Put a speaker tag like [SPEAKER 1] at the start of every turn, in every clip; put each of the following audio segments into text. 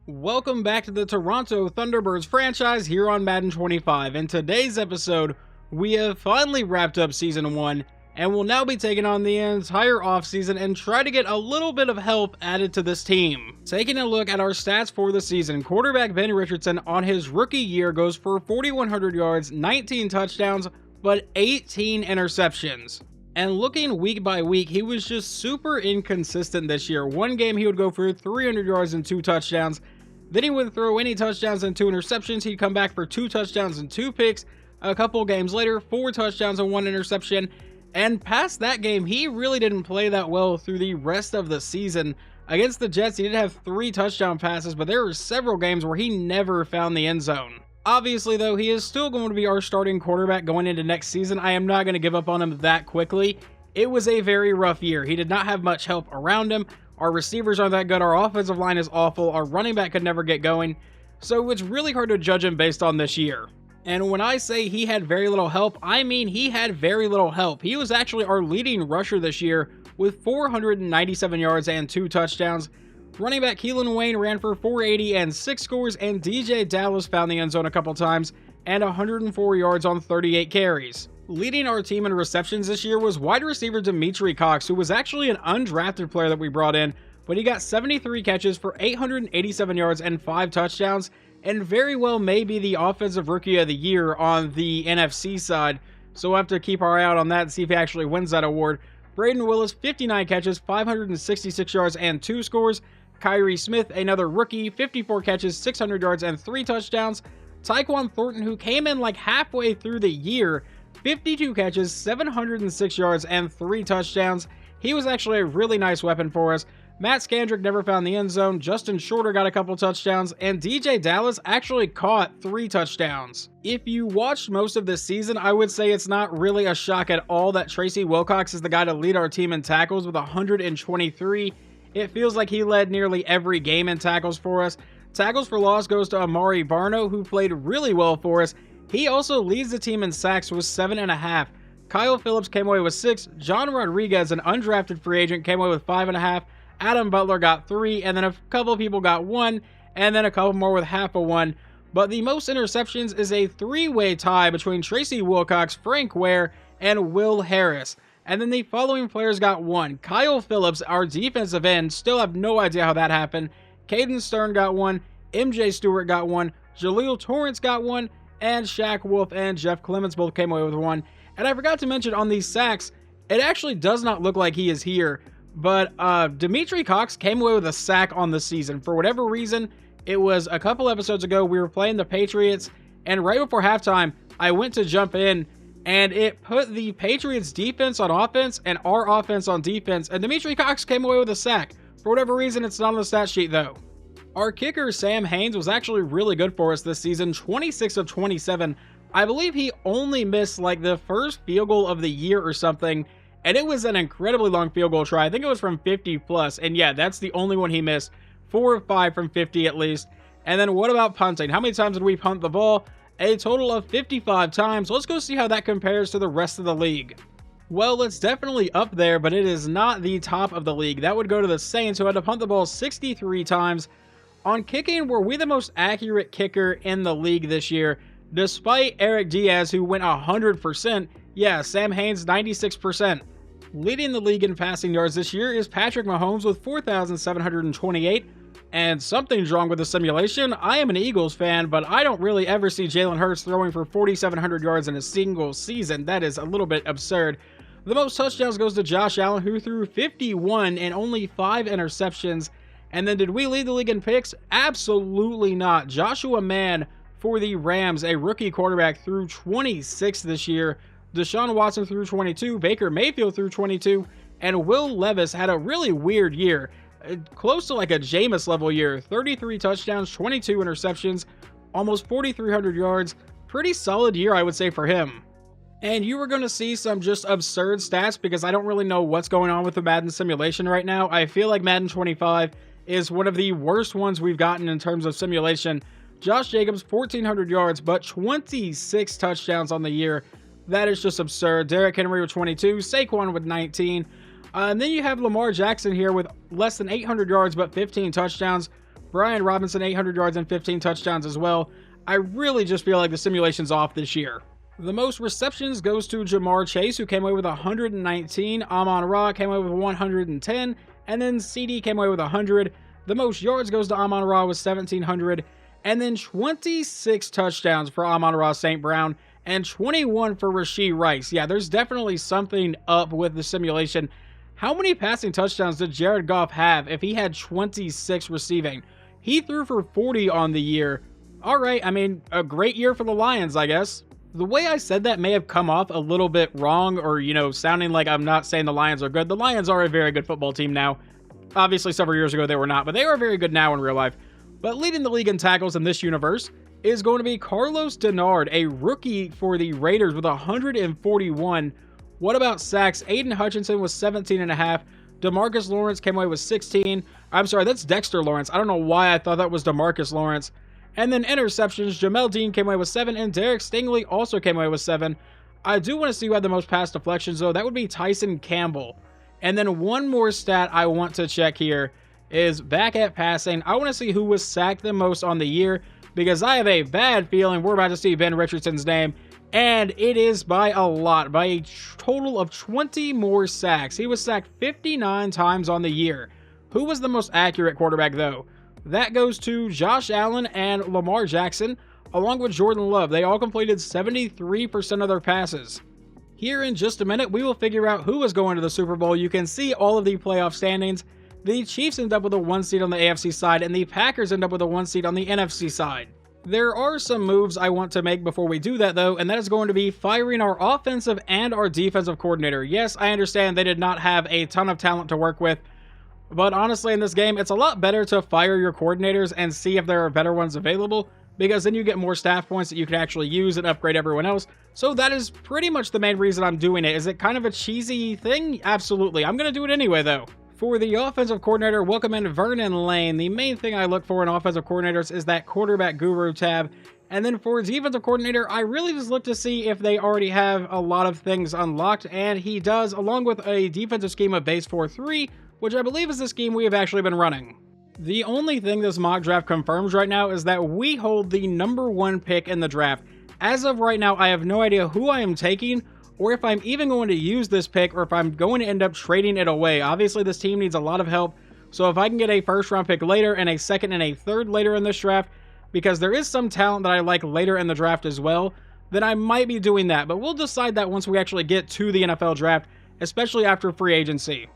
[SPEAKER 1] Welcome back to the Toronto Thunderbirds franchise here on Madden 25. In today's episode, we have finally wrapped up Season 1 and will now be taking on the entire offseason and try to get a little bit of help added to this team. Taking a look at our stats for the season, quarterback Ben Richardson on his rookie year goes for 4,100 yards, 19 touchdowns, but 18 interceptions. And looking week by week, he was just super inconsistent this year. One game he would go for 300 yards and 2 touchdowns. Then he wouldn't throw any touchdowns and 2 interceptions. He'd come back for 2 touchdowns and 2 picks. A couple games later, 4 touchdowns and 1 interception. And past that game, he really didn't play that well through the rest of the season. Against the Jets, he did have 3 touchdown passes, but there were several games where he never found the end zone. Obviously, though, he is still going to be our starting quarterback going into next season. I am not going to give up on him that quickly. It was a very rough year. He did not have much help around him. Our receivers aren't that good. Our offensive line is awful. Our running back could never get going. So it's really hard to judge him based on this year. And when I say he had very little help, I mean he had very little help. He was actually our leading rusher this year with 497 yards and 2 touchdowns. Running back Keelan Wayne ran for 480 and 6 scores, and DJ Dallas found the end zone a couple times and 104 yards on 38 carries. Leading our team in receptions this year was wide receiver Dimitri Cox, who was actually an undrafted player that we brought in, but he got 73 catches for 887 yards and 5 touchdowns, and very well may be the offensive rookie of the year on the NFC side, so we'll have to keep our eye out on that and see if he actually wins that award. Braden Willis, 59 catches, 566 yards and 2 scores. Kyrie Smith, another rookie, 54 catches, 600 yards and 3 touchdowns. Tyquan Thornton, who came in like halfway through the year, 52 catches, 706 yards, and 3 touchdowns. He was actually a really nice weapon for us. Matt Skandrick never found the end zone. Justin Shorter got a couple touchdowns, and DJ Dallas actually caught 3 touchdowns. If you watched most of this season, I would say it's not really a shock at all that Tracy Wilcox is the guy to lead our team in tackles with 123. It feels like he led nearly every game in tackles for us. Tackles for loss goes to Amari Barno, who played really well for us. He also leads the team in sacks with 7.5. Kyle Phillips came away with 6. John Rodriguez, an undrafted free agent, came away with 5.5. Adam Butler got 3, and then a couple people got 1, and then a couple more with half a 1. But the most interceptions is a 3-way tie between Tracy Wilcox, Frank Ware, and Will Harris. And then the following players got 1. Kyle Phillips, our defensive end, still have no idea how that happened. Caden Stern got 1. MJ Stewart got 1. Jaleel Torrance got 1. And Shaq Wolf and Jeff Clements both came away with 1. And I forgot to mention on these sacks, it actually does not look like he is here. But Dimitri Cox came away with a sack on the season. For whatever reason, it was a couple episodes ago, we were playing the Patriots. And right before halftime, I went to jump in. And it put the Patriots defense on offense and our offense on defense. And Dimitri Cox came away with a sack. For whatever reason, it's not on the stat sheet though. Our kicker, Sam Haynes, was actually really good for us this season. 26 of 27. I believe he only missed like the first field goal of the year or something. And it was an incredibly long field goal try. I think it was from 50 plus. And yeah, that's the only one he missed. 4 of 5 from 50 at least. And then what about punting? How many times did we punt the ball? A total of 55 times. Let's go see how that compares to the rest of the league. Well, it's definitely up there, but it is not the top of the league. That would go to the Saints, who had to punt the ball 63 times. On kicking, were we the most accurate kicker in the league this year? Despite Eric Diaz, who went 100%, yeah, Sam Haynes 96%. Leading the league in passing yards this year is Patrick Mahomes with 4,728. And something's wrong with the simulation. I am an Eagles fan, but I don't really ever see Jalen Hurts throwing for 4,700 yards in a single season. That is a little bit absurd. The most touchdowns goes to Josh Allen, who threw 51 and only 5 interceptions. And then did we lead the league in picks? Absolutely not. Joshua Mann for the Rams, a rookie quarterback, threw 26 this year. Deshaun Watson threw 22. Baker Mayfield threw 22. And Will Levis had a really weird year. Close to like a Jameis level year. 33 touchdowns, 22 interceptions, almost 4,300 yards. Pretty solid year, I would say, for him. And you were going to see some just absurd stats because I don't really know what's going on with the Madden simulation right now. I feel like Madden 25 is one of the worst ones we've gotten in terms of simulation. Josh Jacobs, 1,400 yards, but 26 touchdowns on the year. That is just absurd. Derrick Henry with 22, Saquon with 19. And then you have Lamar Jackson here with less than 800 yards, but 15 touchdowns. Brian Robinson, 800 yards and 15 touchdowns as well. I really just feel like the simulation's off this year. The most receptions goes to Jamar Chase, who came away with 119. Amon-Ra came away with 110. And then CD came away with 100. The most yards goes to Amon-Ra with 1,700. And then 26 touchdowns for Amon-Ra St. Brown and 21 for Rashee Rice. Yeah, there's definitely something up with the simulation. How many passing touchdowns did Jared Goff have if he had 26 receiving? He threw for 40 on the year. All right, I mean, a great year for the Lions, I guess. The way I said that may have come off a little bit wrong or, sounding like I'm not saying the Lions are good. The Lions are a very good football team now. Obviously, several years ago they were not, but they are very good now in real life. But leading the league in tackles in this universe is going to be Carlos Denard, a rookie for the Raiders with 141. What about sacks? Aiden Hutchinson was 17.5. DeMarcus Lawrence came away with 16. I'm sorry, that's Dexter Lawrence. I don't know why I thought that was DeMarcus Lawrence. And then interceptions, Jamel Dean came away with 7, and Derek Stingley also came away with 7. I do want to see who had the most pass deflections, though. That would be Tyson Campbell. And then one more stat I want to check here is back at passing. I want to see who was sacked the most on the year, because I have a bad feeling we're about to see Ben Richardson's name, and it is by a lot, by a total of 20 more sacks. He was sacked 59 times on the year. Who was the most accurate quarterback, though? That goes to Josh Allen and Lamar Jackson, along with Jordan Love. They all completed 73% of their passes. Here in just a minute, we will figure out who is going to the Super Bowl. You can see all of the playoff standings. The Chiefs end up with a 1 seed on the AFC side, and the Packers end up with a 1 seed on the NFC side. There are some moves I want to make before we do that, though, and that is going to be firing our offensive and our defensive coordinator. Yes, I understand they did not have a ton of talent to work with, but honestly, in this game, it's a lot better to fire your coordinators and see if there are better ones available, because then you get more staff points that you can actually use and upgrade everyone else. So that is pretty much the main reason I'm doing it. Is it kind of a cheesy thing? Absolutely. I'm going to do it anyway, though. For the offensive coordinator, welcome in Vernon Lane. The main thing I look for in offensive coordinators is that quarterback guru tab. And then for defensive coordinator, I really just look to see if they already have a lot of things unlocked, and he does, along with a defensive scheme of base 4-3, which I believe is the scheme we have actually been running. The only thing this mock draft confirms right now is that we hold the #1 pick in the draft. As of right now, I have no idea who I am taking, or if I'm even going to use this pick, or if I'm going to end up trading it away. Obviously, this team needs a lot of help, so if I can get a first-round pick later and a second and a third later in this draft, because there is some talent that I like later in the draft as well, then I might be doing that. But we'll decide that once we actually get to the NFL draft, especially after free agency.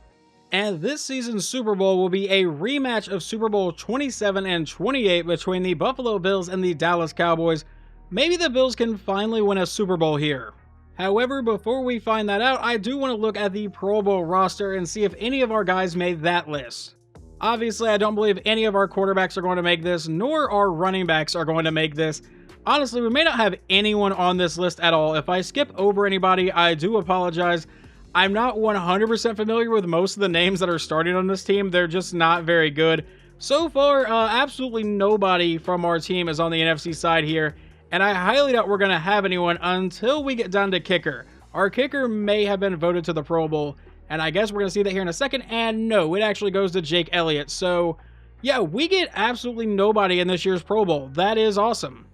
[SPEAKER 1] And this season's Super Bowl will be a rematch of Super Bowl 27 and 28 between the Buffalo Bills and the Dallas Cowboys. Maybe the Bills can finally win a Super Bowl here. However, before we find that out, I do want to look at the Pro Bowl roster and see if any of our guys made that list. Obviously, I don't believe any of our quarterbacks are going to make this, nor our running backs are going to make this. Honestly, we may not have anyone on this list at all. If I skip over anybody, I do apologize. I'm not 100% familiar with most of the names that are starting on this team. They're just not very good. So far, absolutely nobody from our team is on the NFC side here, and I highly doubt we're going to have anyone until we get down to kicker. Our kicker may have been voted to the Pro Bowl, and I guess we're going to see that here in a second, and no, it actually goes to Jake Elliott. So, yeah, we get absolutely nobody in this year's Pro Bowl. That is awesome.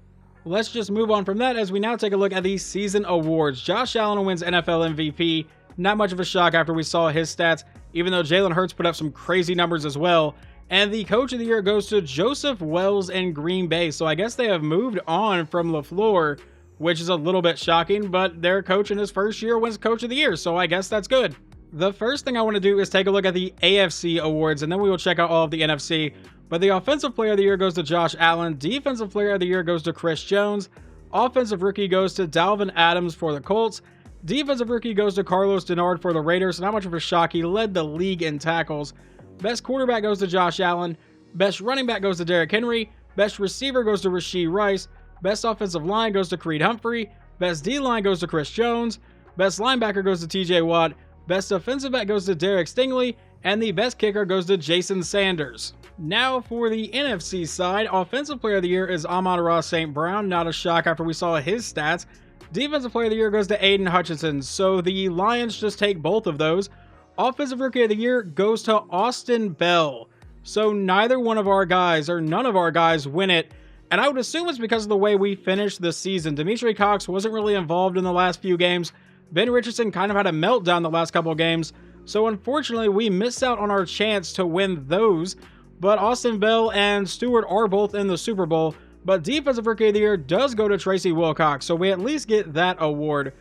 [SPEAKER 1] Let's just move on from that as we now take a look at the season awards. Josh Allen wins NFL MVP. Not much of a shock after we saw his stats, even though Jalen Hurts put up some crazy numbers as well. And the Coach of the Year goes to Joseph Wells in Green Bay. So I guess they have moved on from LaFleur, which is a little bit shocking, but their coach in his first year wins Coach of the Year, so I guess that's good. The first thing I want to do is take a look at the AFC awards, and then we will check out all of the NFC. But the Offensive Player of the Year goes to Josh Allen. Defensive Player of the Year goes to Chris Jones. Offensive Rookie goes to Dalvin Adams for the Colts. Defensive Rookie goes to Carlos Denard for the Raiders. Not much of a shock. He led the league in tackles. Best Quarterback goes to Josh Allen. Best Running Back goes to Derrick Henry. Best Receiver goes to Rashee Rice. Best Offensive Line goes to Creed Humphrey. Best D-Line goes to Chris Jones. Best Linebacker goes to TJ Watt. Best Defensive Back goes to Derek Stingley. And the Best Kicker goes to Jason Sanders. Now for the NFC side, Offensive Player of the Year is Amon-Ra St. Brown. Not a shock after we saw his stats. Defensive Player of the Year goes to Aiden Hutchinson, so the Lions just take both of those. Offensive Rookie of the Year goes to Austin Bell. So neither one of our guys, or none of our guys, win it. And I would assume it's because of the way we finished the season. Dimitri Cox wasn't really involved in the last few games. Ben Richardson kind of had a meltdown the last couple of games. So unfortunately, we missed out on our chance to win those. But Austin Bell and Stewart are both in the Super Bowl. But Defensive Rookie of the Year does go to Tracy Wilcox. So we at least get that award.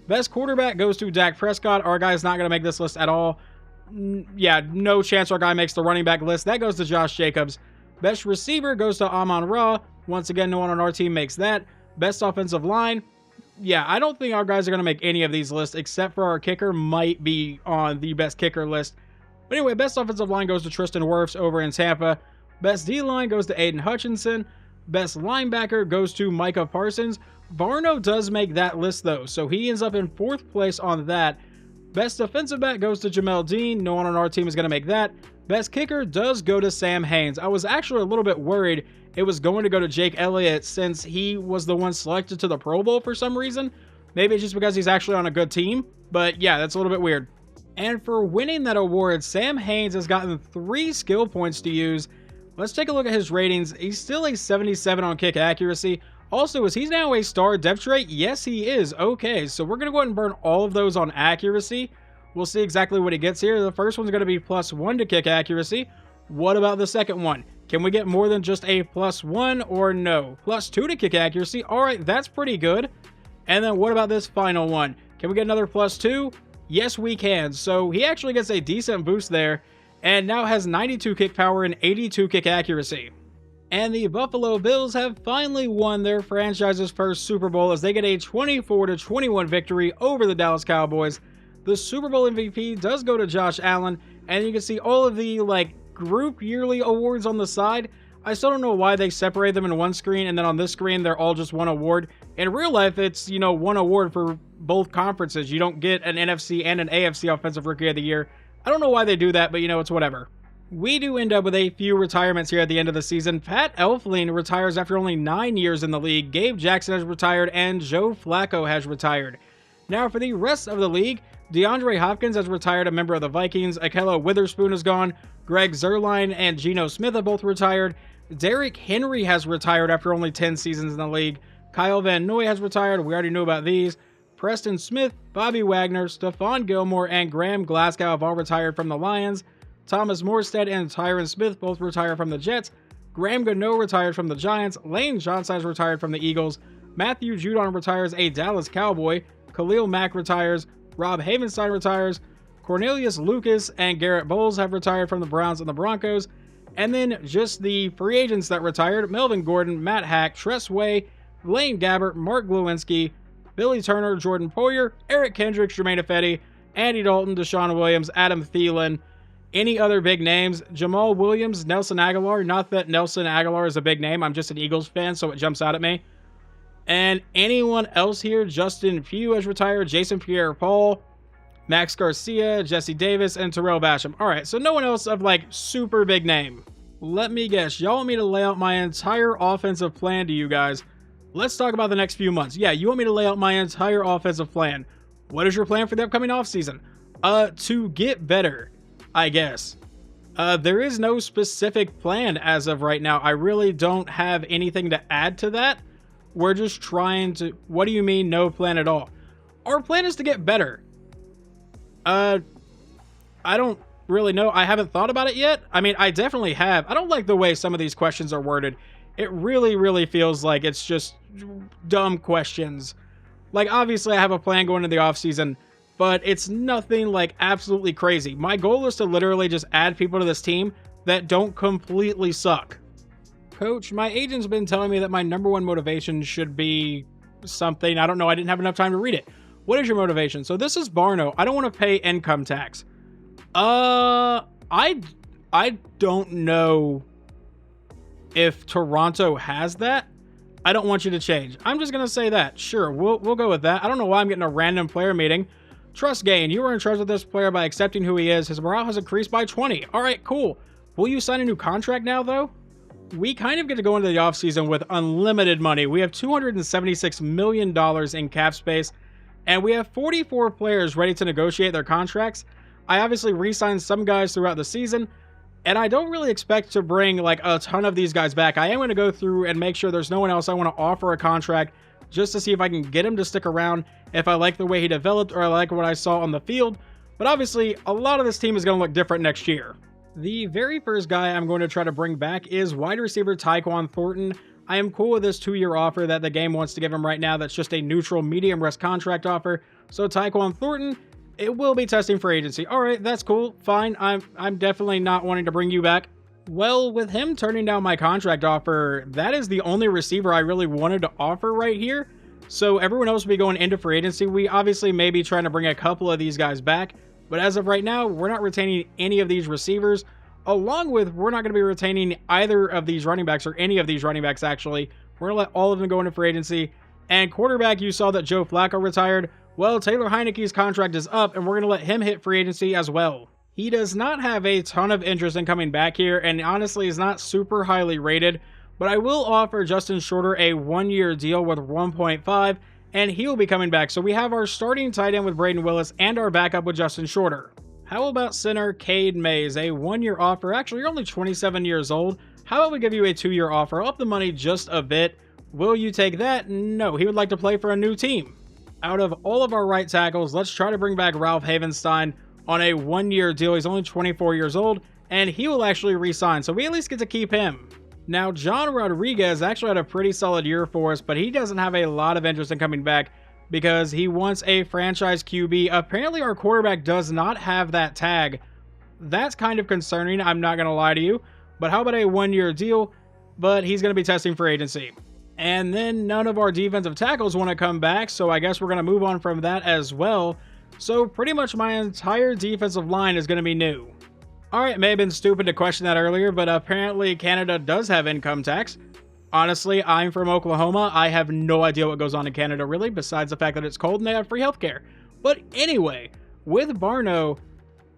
[SPEAKER 1] Best quarterback goes to Dak Prescott. Our guy's not going to make this list at all. Yeah, no chance our guy makes the running back list. That goes to Josh Jacobs. Best receiver goes to Amon-Ra. Once again, no one on our team makes that. Best offensive line. Yeah, I don't think our guys are going to make any of these lists, except for our kicker might be on the best kicker list. But anyway, best offensive line goes to Tristan Wirfs over in Tampa. Best D-line goes to Aiden Hutchinson. Best linebacker goes to Micah Parsons. Varno does make that list, though, so he ends up in 4th place on that. Best defensive back goes to Jamel Dean. No one on our team is going to make that. Best kicker does go to Sam Haynes. I was actually a little bit worried it was going to go to Jake Elliott since he was the one selected to the Pro Bowl for some reason. Maybe it's just because he's actually on a good team. But yeah, that's a little bit weird. And for winning that award, Sam Haynes has gotten 3 skill points to use. Let's take a look at his ratings. He's still a 77 on kick accuracy. Also, is he now a star depth trait? Yes, he is. Okay, so we're going to go ahead and burn all of those on accuracy. We'll see exactly what he gets here. The first one's going to be +1 to kick accuracy. What about the second one? Can we get more than just a +1 or no? +2 to kick accuracy. All right, that's pretty good. And then what about this final one? Can we get another +2? Yes, we can. So he actually gets a decent boost there and now has 92 kick power and 82 kick accuracy. And the Buffalo Bills have finally won their franchise's first Super Bowl as they get a 24-21 victory over the Dallas Cowboys. The Super Bowl MVP does go to Josh Allen, and you can see all of the group yearly awards on the side. I still don't know why they separate them in one screen, and then on this screen they're all just one award. In real life, it's, one award for both conferences. You don't get an NFC and an AFC Offensive Rookie of the Year. I don't know why they do that, but it's whatever. We do end up with a few retirements here at the end of the season. Pat Elflein retires after only 9 years in the league. Gabe Jackson has retired, and Joe Flacco has retired. Now for the rest of the league, DeAndre Hopkins has retired, a member of the Vikings. Ahkello Witherspoon is gone. Greg Zuerlein and Geno Smith have both retired. Derrick Henry has retired after only 10 seasons in the league. Kyle Van Noy has retired. We already knew about these. Preston Smith, Bobby Wagner, Stephon Gilmore, and Graham Glasgow have all retired from the Lions. Thomas Morstead and Tyron Smith both retired from the Jets. Graham Gano retired from the Giants. Lane Johnson has retired from the Eagles. Matthew Judon retires, a Dallas Cowboy. Khalil Mack retires. Rob Havenstein retires. Cornelius Lucas and Garrett Bowles have retired from the Browns and the Broncos. And then just the free agents that retired: Melvin Gordon, Matt Hack, Tress Way, Blaine Gabbert, Mark Glowinski, Billy Turner, Jordan Poyer, Eric Kendricks, Jermaine Ifedi, Andy Dalton, Deshaun Williams, Adam Thielen. Any other big names? Jamal Williams, Nelson Aguilar. Not that Nelson Aguilar is a big name. I'm just an Eagles fan, so it jumps out at me. And anyone else here? Justin Pugh has retired. Jason Pierre-Paul, Max Garcia, Jesse Davis, and Terrell Basham. All right, so no one else of super big name. Let me guess. Y'all want me to lay out my entire offensive plan to you guys? Let's talk about the next few months. Yeah, you want me to lay out my entire offensive plan. What is your plan for the upcoming offseason? To get better, I guess. There is no specific plan as of right now. I really don't have anything to add to that. We're just trying to... What do you mean, no plan at all? Our plan is to get better. I don't really know. I haven't thought about it yet. I mean, I definitely have. I don't like the way some of these questions are worded. It really, really feels like it's just dumb questions. Obviously, I have a plan going into the offseason, but it's nothing absolutely crazy. My goal is to literally just add people to this team that don't completely suck. Coach, my agent's been telling me that my #1 motivation should be something. I don't know. I didn't have enough time to read it. What is your motivation? So this is Barno. I don't want to pay income tax. I don't know if Toronto has that. I don't want you to change. I'm just going to say that. Sure, we'll go with that. I don't know why I'm getting a random player meeting. Trust gain. You were in charge of this player by accepting who he is. His morale has increased by 20. All right, cool. Will you sign a new contract now, though? We kind of get to go into the offseason with unlimited money. We have $276 million in cap space, and we have 44 players ready to negotiate their contracts. I obviously re-signed some guys throughout the season. And I don't really expect to bring like a ton of these guys back. I am going to go through and make sure there's no one else I want to offer a contract just to see if I can get him to stick around, if I like the way he developed or I like what I saw on the field. But obviously, a lot of this team is going to look different next year. The very first guy I'm going to try to bring back is wide receiver Tyquan Thornton. I am cool with this 2-year offer that the game wants to give him right now. That's just a neutral medium risk contract offer. So Tyquan Thornton, it will be testing for agency. All right, that's cool. Fine. I'm definitely not wanting to bring you back. Well, with him turning down my contract offer, that is the only receiver I really wanted to offer right here. So everyone else will be going into free agency. We obviously may be trying to bring a couple of these guys back, but as of right now, we're not retaining any of these receivers, along with we're not going to be retaining either of these running backs or any of these running backs, actually. We're going to let all of them go into free agency. And quarterback, you saw that Joe Flacco retired. Well, Taylor Heineke's contract is up, and we're going to let him hit free agency as well. He does not have a ton of interest in coming back here, and honestly is not super highly rated, but I will offer Justin Shorter a 1-year deal with 1.5, and he will be coming back. So we have our starting tight end with Braden Willis and our backup with Justin Shorter. How about center Cade Mays, a 1-year offer? Actually, you're only 27 years old. How about we give you a 2-year offer? Up the money just a bit. Will you take that? No, he would like to play for a new team. Out of all of our right tackles, let's try to bring back Ralph Havenstein on a 1-year deal. He's only 24 years old, and he will actually re-sign, so we at least get to keep him. Now, John Rodriguez actually had a pretty solid year for us, but he doesn't have a lot of interest in coming back because he wants a franchise QB. Apparently, our quarterback does not have that tag. That's kind of concerning, I'm not going to lie to you. But how about a 1-year deal? But he's going to be testing for agency. And then none of our defensive tackles want to come back, so I guess we're going to move on from that as well. So pretty much my entire defensive line is going to be new. Alright, it may have been stupid to question that earlier, but apparently Canada does have income tax. Honestly, I'm from Oklahoma. I have no idea what goes on in Canada, really, besides the fact that it's cold and they have free healthcare. But anyway, with Barno,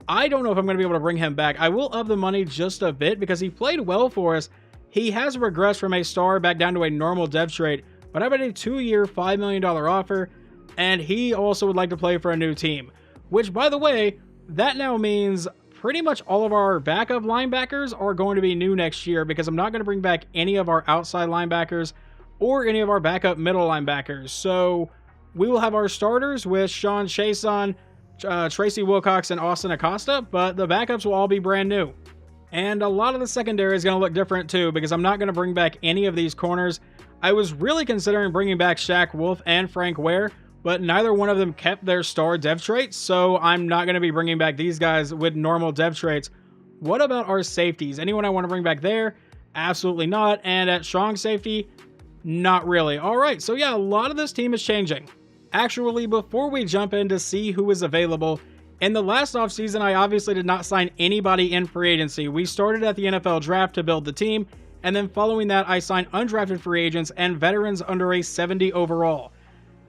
[SPEAKER 1] I don't know if I'm going to be able to bring him back. I will up the money just a bit because he played well for us. He has regressed from a star back down to a normal dev trait, but I've got a 2-year, $5 million offer, and he also would like to play for a new team. Which, by the way, that now means pretty much all of our backup linebackers are going to be new next year because I'm not going to bring back any of our outside linebackers or any of our backup middle linebackers. So we will have our starters with Sean Chason, Tracy Wilcox, and Austin Acosta, but the backups will all be brand new. And a lot of the secondary is going to look different too because I'm not going to bring back any of these corners. I was really considering bringing back Shaq Wolf and Frank Ware, but neither one of them kept their star dev traits, so I'm not going to be bringing back these guys with normal dev traits. What about our safeties? Anyone I want to bring back there? Absolutely not. And at strong safety? Not really. All right, so yeah, a lot of this team is changing. Actually, before we jump in to see who is available, in the last offseason, I obviously did not sign anybody in free agency. We started at the NFL draft to build the team, and then following that, I signed undrafted free agents and veterans under a 70 overall.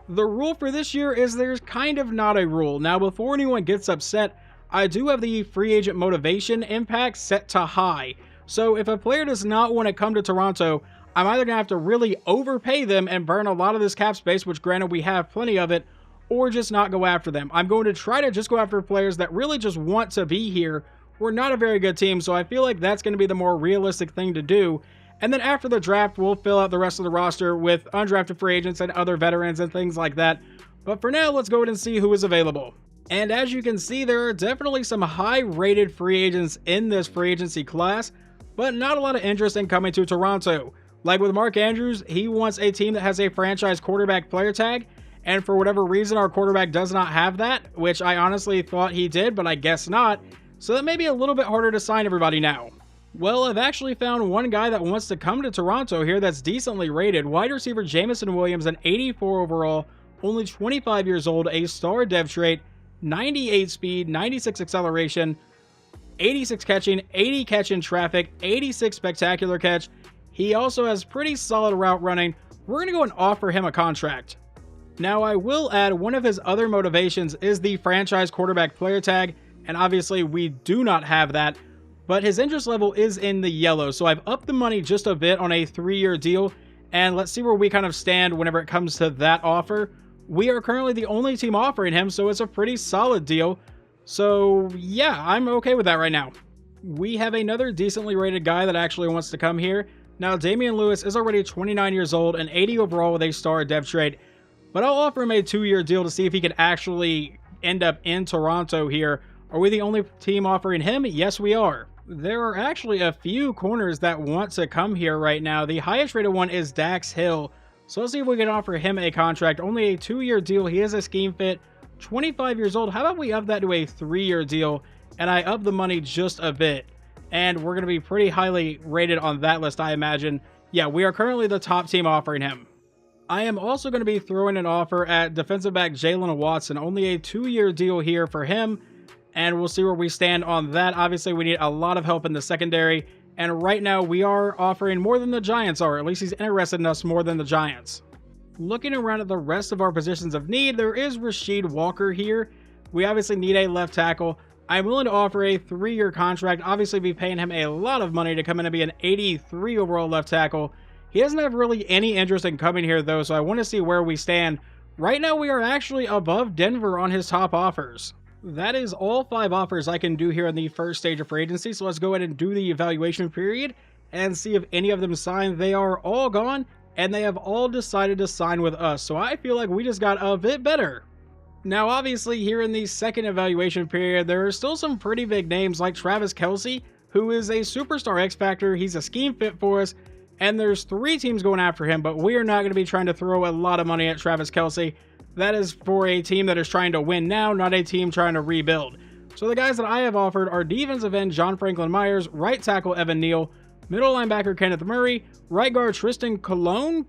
[SPEAKER 1] The rule for this year is there's kind of not a rule. Now, before anyone gets upset, I do have the free agent motivation impact set to high. So if a player does not want to come to Toronto, I'm either going to have to really overpay them and burn a lot of this cap space, which granted we have plenty of it, or just not go after them. I'm going to try to just go after players that really just want to be here. We're not a very good team, so I feel like that's going to be the more realistic thing to do. And then after the draft, we'll fill out the rest of the roster with undrafted free agents and other veterans and things like that. But for now, let's go ahead and see who is available. And as you can see, there are definitely some high-rated free agents in this free agency class, but not a lot of interest in coming to Toronto. Like with Mark Andrews, he wants a team that has a franchise quarterback player tag, and for whatever reason, our quarterback does not have that, which I honestly thought he did, but I guess not. So that may be a little bit harder to sign everybody now. Well, I've actually found one guy that wants to come to Toronto here that's decently rated. Wide receiver Jameson Williams, an 84 overall, only 25 years old, a star dev trait, 98 speed, 96 acceleration, 86 catching, 80 catch in traffic, 86 spectacular catch. He also has pretty solid route running. We're going to go and offer him a contract. Now, I will add one of his other motivations is the franchise quarterback player tag, and obviously we do not have that. But his interest level is in the yellow, so I've upped the money just a bit on a 3-year deal, and let's see where we kind of stand whenever it comes to that offer. We are currently the only team offering him, so it's a pretty solid deal. So yeah, I'm okay with that right now. We have another decently rated guy that actually wants to come here. Now, Damian Lewis is already 29 years old and 80 overall with a star depth trait, but I'll offer him a 2-year deal to see if he can actually end up in Toronto here. Are we the only team offering him? Yes, we are. There are actually a few corners that want to come here right now. The highest rated one is Dax Hill. So let's see if we can offer him a contract. Only a 2-year deal. He is a scheme fit. 25 years old. How about we up that to a 3-year deal? And I up the money just a bit. And we're going to be pretty highly rated on that list, I imagine. Yeah, we are currently the top team offering him. I am also going to be throwing an offer at defensive back Jalen Watson. Only a 2-year deal here for him. And we'll see where we stand on that. Obviously, we need a lot of help in the secondary. And right now, we are offering more than the Giants are. At least he's interested in us more than the Giants. Looking around at the rest of our positions of need, there is Rasheed Walker here. We obviously need a left tackle. I'm willing to offer a 3-year contract. Obviously, be paying him a lot of money to come in and be an 83 overall left tackle. He doesn't have really any interest in coming here, though, so I want to see where we stand. Right now, we are actually above Denver on his top offers. That is all 5 offers I can do here in the first stage of free agency, so let's go ahead and do the evaluation period and see if any of them sign. They are all gone, and they have all decided to sign with us, so I feel like we just got a bit better. Now, obviously, here in the second evaluation period, there are still some pretty big names like Travis Kelce, who is a superstar X-Factor. He's a scheme fit for us, and there's 3 teams going after him, but we are not going to be trying to throw a lot of money at Travis Kelce. That is for a team that is trying to win now, not a team trying to rebuild. So the guys that I have offered are defensive end John Franklin Myers, right tackle Evan Neal, middle linebacker Kenneth Murray, right guard Tristan Colon,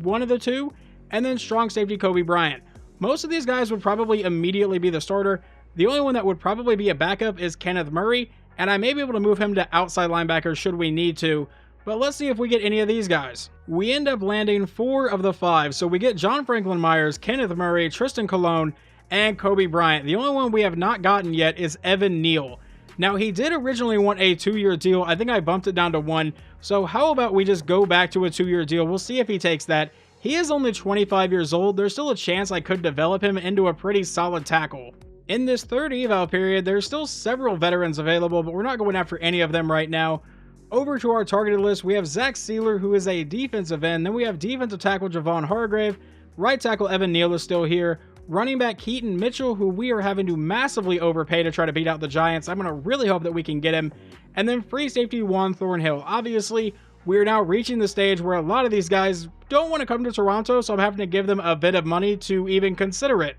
[SPEAKER 1] one of the two, and then strong safety Kobe Bryant. Most of these guys would probably immediately be the starter. The only one that would probably be a backup is Kenneth Murray, and I may be able to move him to outside linebacker should we need to. But let's see if we get any of these guys. We end up landing 4 of the 5. So we get John Franklin Myers, Kenneth Murray, Tristan Colon, and Kobe Bryant. The only one we have not gotten yet is Evan Neal. Now, he did originally want a 2-year deal. I think I bumped it down to 1. So how about we just go back to a 2-year deal? We'll see if he takes that. He is only 25 years old. There's still a chance I could develop him into a pretty solid tackle. In this third eval period, there's still several veterans available, but we're not going after any of them right now. Over to our targeted list, we have Zach Sealer, who is a defensive end. Then we have defensive tackle Javon Hargrave. Right tackle Evan Neal is still here. Running back Keaton Mitchell, who we are having to massively overpay to try to beat out the Giants. I'm going to really hope that we can get him. And then free safety Juan Thornhill. Obviously, we're now reaching the stage where a lot of these guys don't want to come to Toronto, so I'm having to give them a bit of money to even consider it.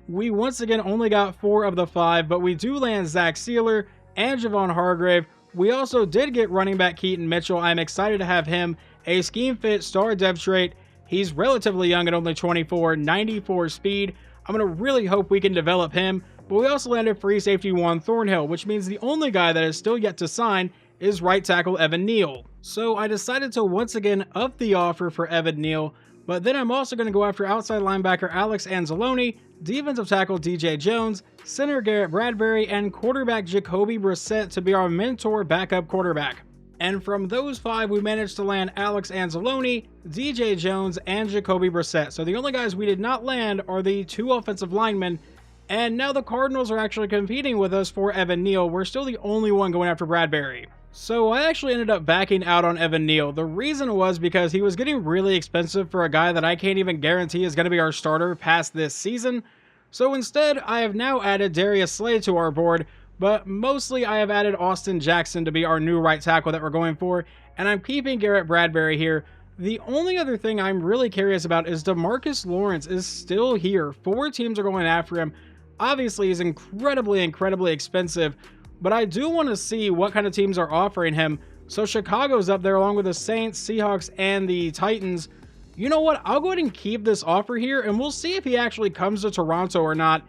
[SPEAKER 1] We once again only got 4 of the 5, but we do land Zach Sealer and Javon Hargrave. We also did get running back Keaton Mitchell. I'm excited to have him. A scheme fit, star depth trait. He's relatively young at only 24, 94 speed. I'm going to really hope we can develop him. But we also landed free safety Juan Thornhill, which means the only guy that is still yet to sign is right tackle Evan Neal. So I decided to once again up the offer for Evan Neal. But then I'm also going to go after outside linebacker Alex Anzalone, defensive tackle DJ Jones, center Garrett Bradbury, and quarterback Jacoby Brissett to be our mentor backup quarterback. And from those 5, we managed to land Alex Anzalone, DJ Jones, and Jacoby Brissett. So the only guys we did not land are the 2 offensive linemen. And now the Cardinals are actually competing with us for Evan Neal. We're still the only one going after Bradbury. So I actually ended up backing out on Evan Neal. The reason was because he was getting really expensive for a guy that I can't even guarantee is going to be our starter past this season. So instead, I have now added Darius Slay to our board, but mostly I have added Austin Jackson to be our new right tackle that we're going for, and I'm keeping Garrett Bradbury here. The only other thing I'm really curious about is DeMarcus Lawrence is still here. 4 teams are going after him. Obviously, he's incredibly expensive, but I do want to see what kind of teams are offering him. So Chicago's up there along with the Saints, Seahawks, and the Titans. You know what? I'll go ahead and keep this offer here, and we'll see if he actually comes to Toronto or not.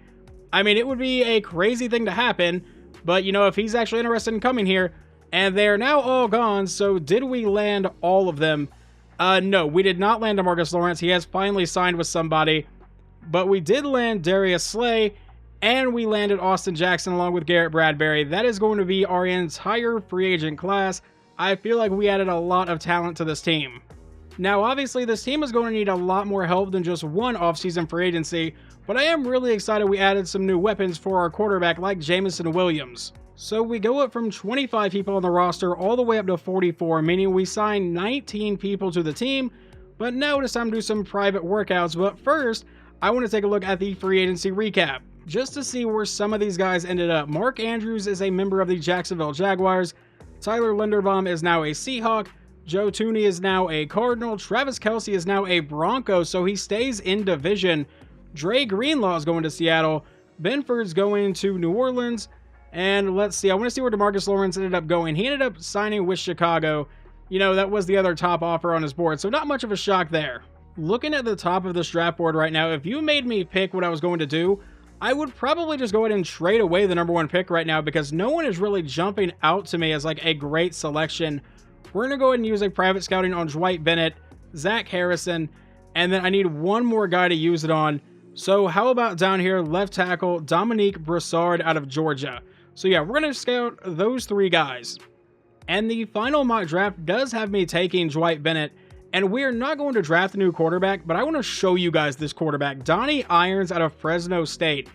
[SPEAKER 1] I mean, it would be a crazy thing to happen, but, you know, if he's actually interested in coming here, and they're now all gone, so did we land all of them? No, we did not land DeMarcus Lawrence. He has finally signed with somebody, but we did land Darius Slay, and we landed Austin Jackson along with Garrett Bradbury. That is going to be our entire free agent class. I feel like we added a lot of talent to this team. Now, obviously, this team is going to need a lot more help than just one offseason free agency, but I am really excited we added some new weapons for our quarterback like Jameson Williams. So we go up from 25 people on the roster all the way up to 44, meaning we sign 19 people to the team. But now it's time to do some private workouts. But first, I want to take a look at the free agency recap, just to see where some of these guys ended up. Mark Andrews is a member of the Jacksonville Jaguars. Tyler Linderbaum is now a Seahawk. Joe Thuney is now a Cardinal. Travis Kelce is now a Bronco, so he stays in division. Dre Greenlaw is going to Seattle. Benford's going to New Orleans. And let's see, I want to see where DeMarcus Lawrence ended up going. He ended up signing with Chicago. You know, that was the other top offer on his board, so not much of a shock there. Looking at the top of this draft board right now, if you made me pick what I was going to do, I would probably just go ahead and trade away the number 1 pick right now because no one is really jumping out to me as like a great selection. We're going to go ahead and use a private scouting on Dwight Bennett, Zach Harrison, and then I need one more guy to use it on. So how about down here, left tackle, Dominique Broussard out of Georgia. So yeah, we're going to scout those 3 guys. And the final mock draft does have me taking Dwight Bennett, and we're not going to draft a new quarterback, but I want to show you guys this quarterback, Donnie Irons out of Fresno State.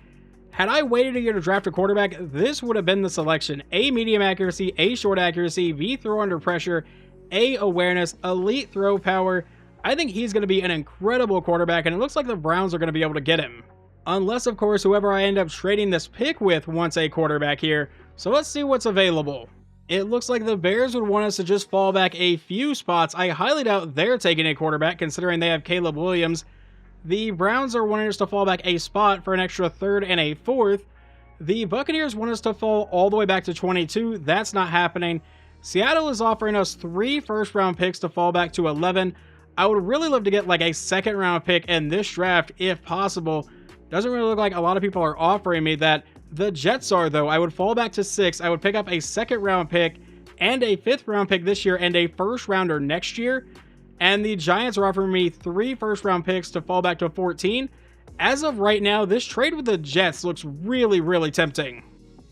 [SPEAKER 1] Had I waited a year to draft a quarterback, this would have been the selection. A, medium accuracy, A, short accuracy, B, throw under pressure, A, awareness, elite throw power. I think he's going to be an incredible quarterback, and it looks like the Browns are going to be able to get him. Unless, of course, whoever I end up trading this pick with wants a quarterback here. So let's see what's available. It looks like the Bears would want us to just fall back a few spots. I highly doubt they're taking a quarterback, considering they have Caleb Williams. The Browns are wanting us to fall back a spot for an extra 3rd and a 4th. The Buccaneers want us to fall all the way back to 22. That's not happening. Seattle is offering us 3 first-round picks to fall back to 11. I would really love to get like a 2nd-round pick in this draft if possible. Doesn't really look like a lot of people are offering me that. The Jets are, though. I would fall back to 6. I would pick up a 2nd-round pick and a 5th-round pick this year and a 1st-rounder next year. And the Giants are offering me 3 first-round picks to fall back to 14. As of right now, this trade with the Jets looks really, really tempting.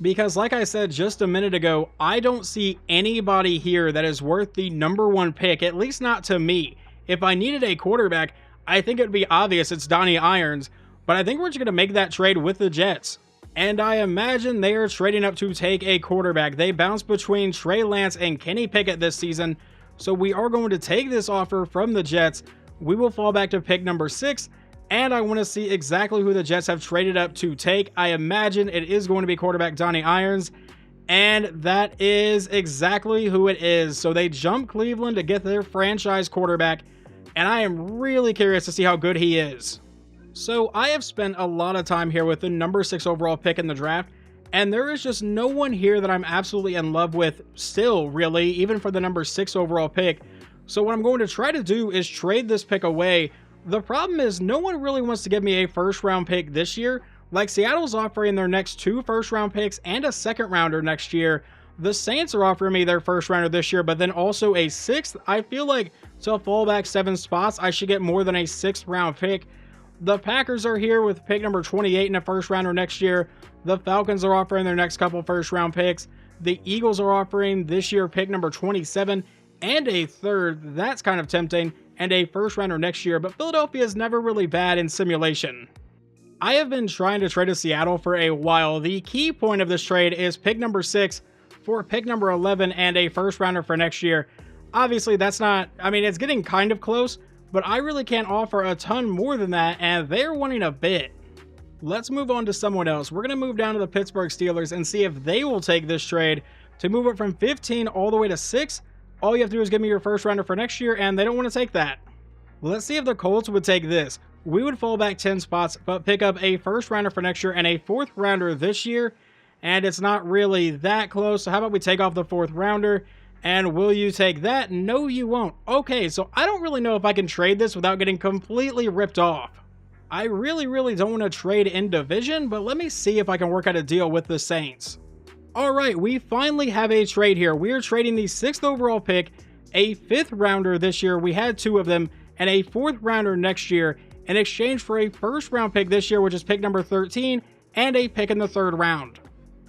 [SPEAKER 1] Because like I said just a minute ago, I don't see anybody here that is worth the number 1 pick, at least not to me. If I needed a quarterback, I think it would be obvious it's Donnie Irons. But I think we're just going to make that trade with the Jets. And I imagine they are trading up to take a quarterback. They bounced between Trey Lance and Kenny Pickett this season. So we are going to take this offer from the Jets. We will fall back to pick number 6. And I want to see exactly who the Jets have traded up to take. I imagine it is going to be quarterback Donnie Irons. And that is exactly who it is. So they jumped Cleveland to get their franchise quarterback. And I am really curious to see how good he is. So I have spent a lot of time here with the number 6 overall pick in the draft, and there is just no one here that I'm absolutely in love with still, really, even for the number 6 overall pick. So what I'm going to try to do is trade this pick away. The problem is no one really wants to give me a 1st-round pick this year. Like Seattle's offering their next 2 first-round picks and a 2nd-rounder next year. The Saints are offering me their 1st-rounder this year, but then also a 6th. I feel like to fall back 7 spots, I should get more than a 6th-round pick. The Packers are here with pick number 28 and a 1st-rounder next year. The Falcons are offering their next couple 1st-round picks. The Eagles are offering this year pick number 27 and a 3rd. That's kind of tempting. And a 1st-rounder next year. But Philadelphia is never really bad in simulation. I have been trying to trade to Seattle for a while. The key point of this trade is pick number 6 for pick number 11 and a 1st-rounder for next year. Obviously, that's not... I mean, it's getting kind of close. But I really can't offer a ton more than that, and they're wanting a bit. Let's move on to someone else. We're going to move down to the Pittsburgh Steelers and see if they will take this trade to move it from 15 all the way to 6. All you have to do is give me your 1st-rounder for next year, and they don't want to take that. Let's see if the Colts would take this. We would fall back 10 spots, but pick up a 1st-rounder for next year and a 4th-rounder this year, and it's not really that close. So how about we take off the 4th-rounder? And will you take that? No, you won't. Okay, so I don't really know if I can trade this without getting completely ripped off. I really don't want to trade in division, but let me see if I can work out a deal with the Saints. Alright, we finally have a trade here. We are trading the 6th overall pick, a 5th-rounder this year, we had 2 of them, and a 4th-rounder next year, in exchange for a 1st-round pick this year, which is pick number 13, and a pick in the 3rd round.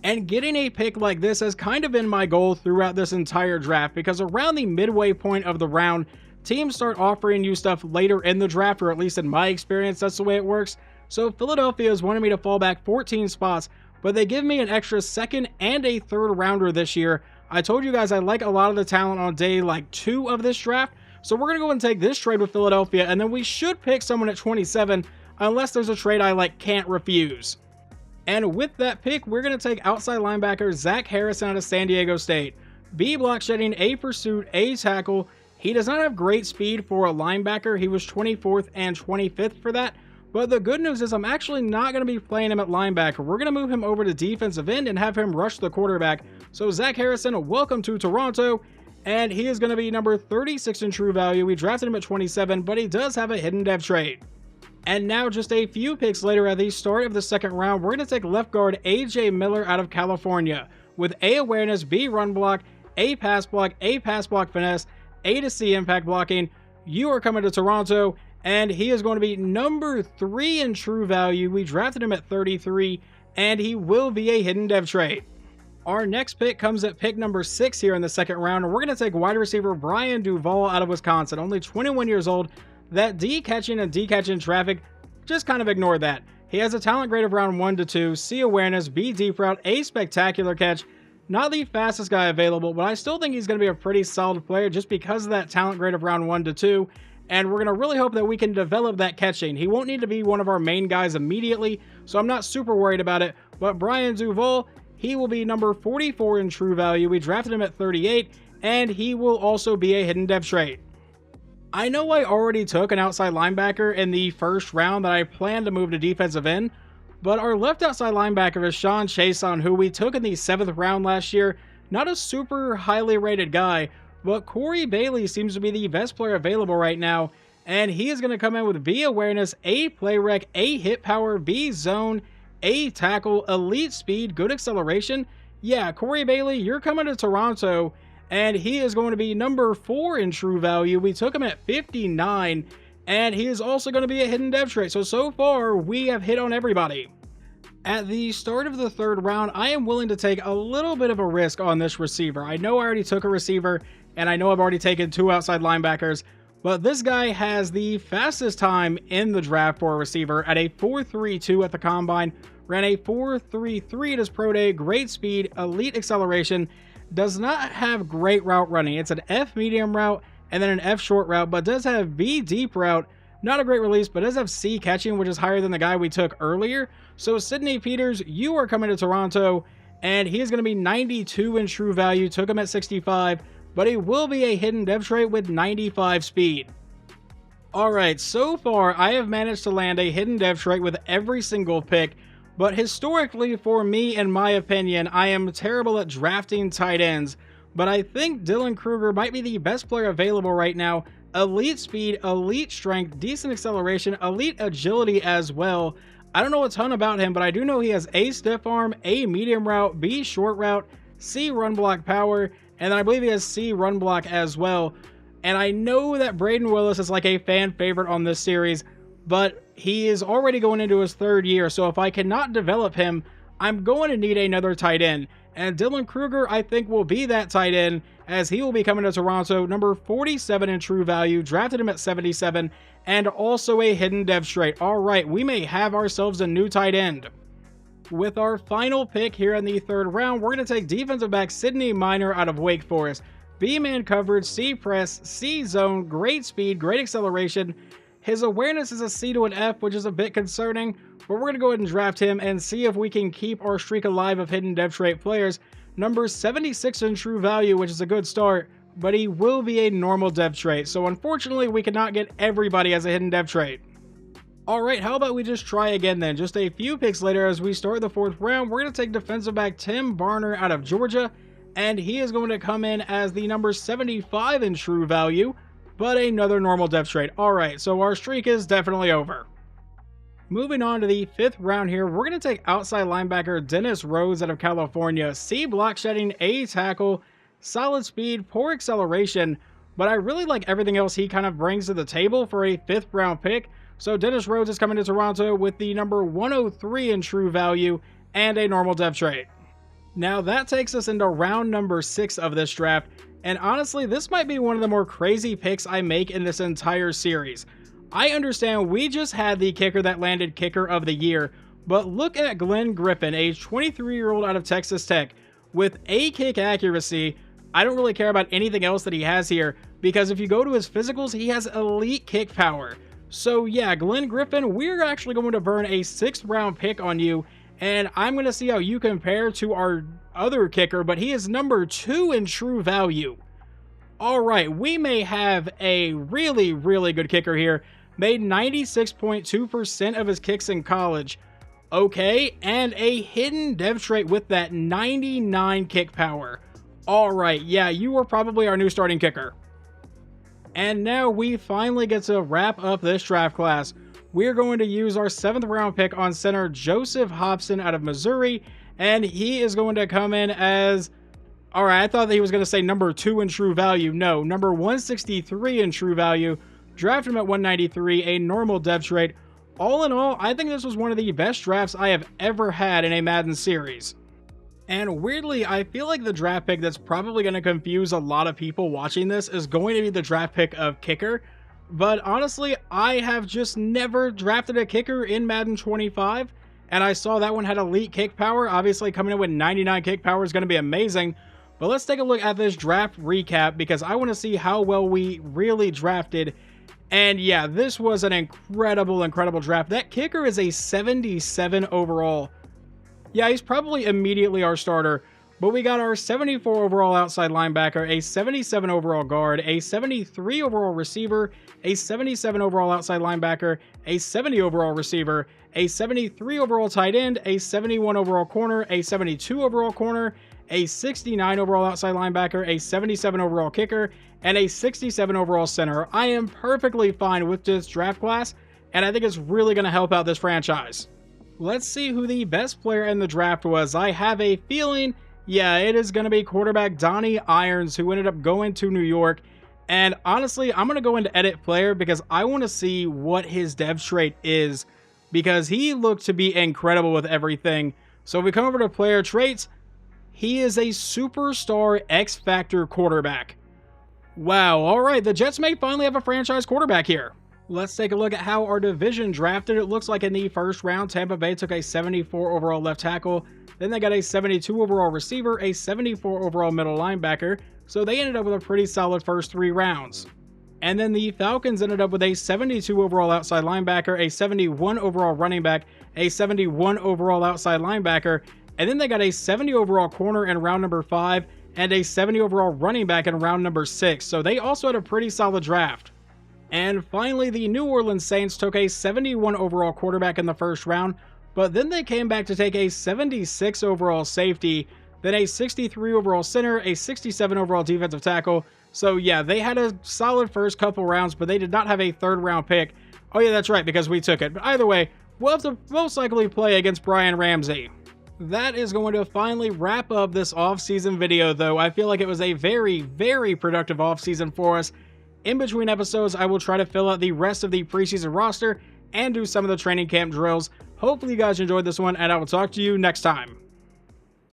[SPEAKER 1] And getting a pick like this has kind of been my goal throughout this entire draft, because around the midway point of the round, teams start offering you stuff later in the draft, or at least in my experience, that's the way it works. So Philadelphia is wanting me to fall back 14 spots, but they give me an extra second and a third rounder this year. I told you guys I like a lot of the talent on day like 2 of this draft, so we're going to go and take this trade with Philadelphia, and then we should pick someone at 27 unless there's a trade I can't refuse. And with that pick, we're going to take outside linebacker Zach Harrison out of San Diego State. B block shedding, A pursuit, A tackle. He does not have great speed for a linebacker. He was 24th and 25th for that. But the good news is I'm actually not going to be playing him at linebacker. We're going to move him over to defensive end and have him rush the quarterback. So Zach Harrison, welcome to Toronto. And he is going to be number 36 in true value. We drafted him at 27, but he does have a hidden dev trait. And now just a few picks later at the start of the second round, we're going to take left guard AJ Miller out of California with A awareness, B run block, A pass block finesse, A to C impact blocking. You are coming to Toronto, and he is going to be number 3 in true value. We drafted him at 33, and he will be a hidden dev trait. Our next pick comes at pick number 6 here in the second round, and we're going to take wide receiver Brian Duvall out of Wisconsin, only 21 years old. That D catching and D catching traffic, just kind of ignore that. He has a talent grade of round 1 to 2, C awareness, B deep route, A spectacular catch. Not the fastest guy available, but I still think he's going to be a pretty solid player just because of that talent grade of round 1 to 2. And we're going to really hope that we can develop that catching. He won't need to be one of our main guys immediately, so I'm not super worried about it. But Brian Duvall, he will be number 44 in true value. We drafted him at 38, and he will also be a hidden dev trait. I know I already took an outside linebacker in the first round that I plan to move to defensive end, but our left outside linebacker is Sean Chason, who we took in the 7th round last year. Not a super highly rated guy, but Corey Bailey seems to be the best player available right now, and he is going to come in with B awareness, A play rec, A hit power, B zone, A tackle, elite speed, good acceleration. Yeah, Corey Bailey, you're coming to Toronto, and he is going to be number 4 in true value. We took him at 59, and he is also going to be a hidden dev trait. So far, we have hit on everybody. At the start of the 3rd round, I am willing to take a little bit of a risk on this receiver. I know I already took a receiver, and I know I've already taken 2 outside linebackers, but this guy has the fastest time in the draft for a receiver at a 4.32 at the combine, ran a 4.33 at his pro day, great speed, elite acceleration, does not have great route running. It's an F medium route and then an F short route, but does have B deep route. Not a great release, but does have C catching, which is higher than the guy we took earlier. So Sidney Peters, you are coming to Toronto, and he is going to be 92 in true value. Took him at 65, but he will be a hidden dev trait with 95 speed. Alright, so far I have managed to land a hidden dev trait with every single pick, but historically for me, in my opinion, I am terrible at drafting tight ends. But I think Dylan Kruger might be the best player available right now. Elite speed, elite strength, decent acceleration, elite agility as well. I don't know a ton about him, but I do know he has A stiff arm, A medium route, B short route, C run block power, and then I believe he has C run block as well. And I know that Braden Willis is like a fan favorite on this series, but he is already going into his 3rd year, so if I cannot develop him, I'm going to need another tight end. And Dylan Kruger, I think, will be that tight end, as he will be coming to Toronto, number 47 in true value, drafted him at 77, and also a hidden dev trait. All right, we may have ourselves a new tight end. With our final pick here in the 3rd round, we're going to take defensive back Sidney Minor out of Wake Forest. B-man coverage, C press, C zone, great speed, great acceleration. His awareness is a C to an F, which is a bit concerning, but we're going to go ahead and draft him and see if we can keep our streak alive of hidden dev trait players. Number 76 in true value, which is a good start, but he will be a normal dev trait. So unfortunately, we cannot get everybody as a hidden dev trait. Alright, how about we just try again then? Just a few picks later as we start the 4th round, we're going to take defensive back Tim Barner out of Georgia, and he is going to come in as the number 75 in true value, but another normal dev trait. Alright, so our streak is definitely over. Moving on to the 5th round here, we're going to take outside linebacker Dennis Rhodes out of California. C block shedding, A tackle, solid speed, poor acceleration, but I really like everything else he kind of brings to the table for a 5th round pick. So Dennis Rhodes is coming to Toronto with the number 103 in true value and a normal dev trait. Now that takes us into round number 6 of this draft, and honestly, this might be one of the more crazy picks I make in this entire series. I understand we just had the kicker that landed kicker of the year, But look at Glenn Griffin, a 23-year-old out of Texas Tech with a kick accuracy. I don't really care about anything else that he has here, because if you go to his physicals, he has elite kick power. So yeah, Glenn Griffin, we're actually going to burn a 6th round pick on you, and I'm going to see how you compare to our other kicker, but he is number 2 in true value. Alright, we may have a really, really good kicker here. Made 96.2% of his kicks in college. Okay, and a hidden dev trait with that 99 kick power. Alright, yeah, you are probably our new starting kicker. And now we finally get to wrap up this draft class. We're going to use our 7th round pick on center Joseph Hobson out of Missouri, and he is going to come in as... Alright, I thought that he was going to say number 2 in true value. No, number 163 in true value. Draft him at 193, a normal dev trait. All in all, I think this was one of the best drafts I have ever had in a Madden series. And weirdly, I feel like the draft pick that's probably going to confuse a lot of people watching this is going to be the draft pick of kicker. But honestly, I have just never drafted a kicker in Madden 25. And I saw that one had elite kick power. Obviously, coming in with 99 kick power is going to be amazing. But let's take a look at this draft recap, because I want to see how well we really drafted. And yeah, this was an incredible draft. That kicker is a 77 overall. Yeah, he's probably immediately our starter, but we got our 74 overall outside linebacker, a 77 overall guard, a 73 overall receiver, a 77 overall outside linebacker, a 70 overall receiver, a 73 overall tight end, a 71 overall corner, a 72 overall corner, a 69 overall outside linebacker, a 77 overall kicker, and a 67 overall center. I am perfectly fine with this draft class, and I think it's really going to help out this franchise. Let's see who the best player in the draft was. I have a feeling, yeah, it is going to be quarterback Donnie Irons, who ended up going to New York. And honestly, I'm going to go into edit player because I want to see what his dev trait is, because he looked to be incredible with everything. So if we come over to player traits, he is a superstar X Factor quarterback. Wow, alright, the Jets may finally have a franchise quarterback here. Let's take a look at how our division drafted. It looks like in the first round, Tampa Bay took a 74 overall left tackle. Then they got a 72 overall receiver, a 74 overall middle linebacker. So they ended up with a pretty solid first 3 rounds. And then the Falcons ended up with a 72 overall outside linebacker, a 71 overall running back, a 71 overall outside linebacker. And then they got a 70 overall corner in round number 5 and a 70 overall running back in round number 6. So they also had a pretty solid draft. And finally, the New Orleans Saints took a 71 overall quarterback in the first round, but then they came back to take a 76 overall safety, then a 63 overall center, a 67 overall defensive tackle. So yeah, they had a solid first couple rounds, but they did not have a 3rd round pick. Oh yeah, that's right, because we took it. But either way, we'll have to most likely play against Brian Ramsey. That is going to finally wrap up this offseason video, though. I feel like it was a very, very productive offseason for us. In between episodes, I will try to fill out the rest of the preseason roster and do some of the training camp drills. Hopefully you guys enjoyed this one, and I will talk to you next time.